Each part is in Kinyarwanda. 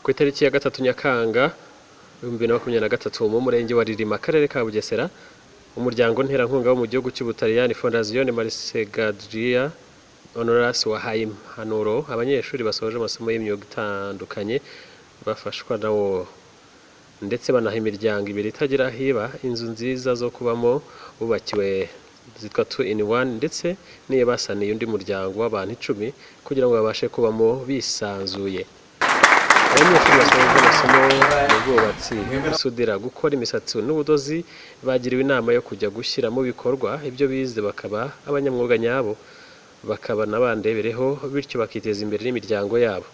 ku itariki ya 3 Nyakanga 2023 mu murenge wa Ririma akarere ka Bugesera umuryango nterankunga wo mu gihugu cy'Ubutaliyani Fondazione Marsegadria Honoras wahaye impanuro abanyeshuri basoje amasomo y'imyuga itandukanye bafashwa nawo ndetse banaha imiryango ibiri itagira hiba inzu nziza zo kubamo bubakiwe zitwa 2-in-1 ndetse niyo basaniye undi muryango w'abantu 10 kugira ngo babashe kubamo bisanzuye. Abanyeshuri basoje amasomo y'ubwubatsi gusudira gukora imisatsi n'ubudozi bagiriwe inama yo kujya gushyira mu bikorwa ibyo bize bakaba abanyamwuga nyabo bakaba nabandebereho bityo bakiteza imbere n'imiryango yabo.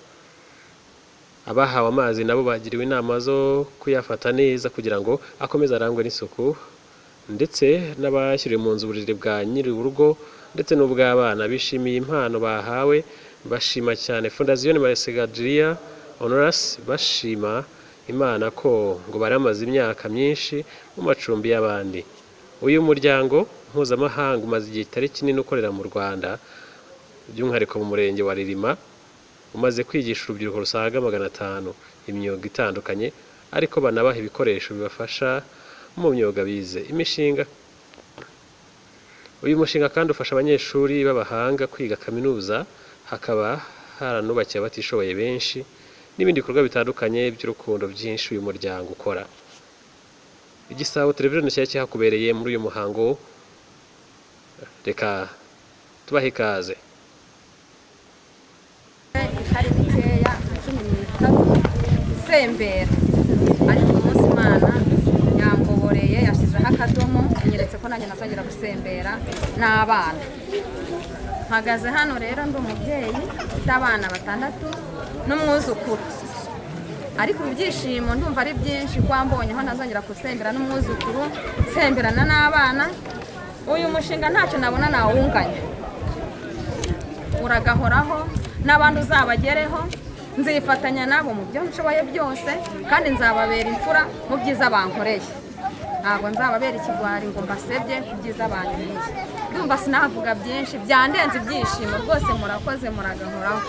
Abahawe amazi nabo bagiriwe inama zo kuyafata neza kugira ngo akomeze arangwe n'isuku ndetse n'abashyiriwe mu nzu uburiri bwa nyiri urugo ndetse n'ubw'abana bishimiye impano bahawe bashima cyane Fondazione Marsegadria Honoras bashima Imana ko ngo baramaze imyaka myinshi mu macumbi y'abandi. Uyu muryango mpuzamahanga umaze igihe kitari kinini ukorera mu Rwanda by'umwihariko mu murenge wa Ririma umaze kwigisha urubyiruko rusaga 500 imyuga itandukanye ariko banabaha ibikoresho bibafasha mu myuga bize imishinga. Uyu mushinga kandi ufasha abanyeshuri b'abahanga kwiga kaminuza hakaba haranubakiye abatishoboye benshi n'ibindi bikorwa bitandukanye by'urukundo byinshi uyu muryango ukora. Igisabo televiziyo cyari cyakubereye muri uyu muhango reka tubahe ikaze. Hari bikeya 13 isembera ariko umunsi Imana yangoboreye yashizeho akadomo anyeretse ko nanjye nasangira gusembera n'abana. Mpagaze hano rero ndi umubyeyi ufite abana 6 n'umwuzukuru ariko ibyishimo ndumva ari byinshi kwambonye aho nazongera gusembera n'umwuzukuru semberana n'abana. Uyu mushinga ntacyo nabona nawunganya uragahoraho n'abandi uzabagereho nzifatanya nabo mu byo nshoboye byose kandi nzababera imfura mu byiza bankoreye. Ntabwo nzababera ikigwari ngo mbasebye ku byiza bankoreye. Ndumva sinavuga byinshi byandenze ibyishimo rwose murakoze muragahoraho.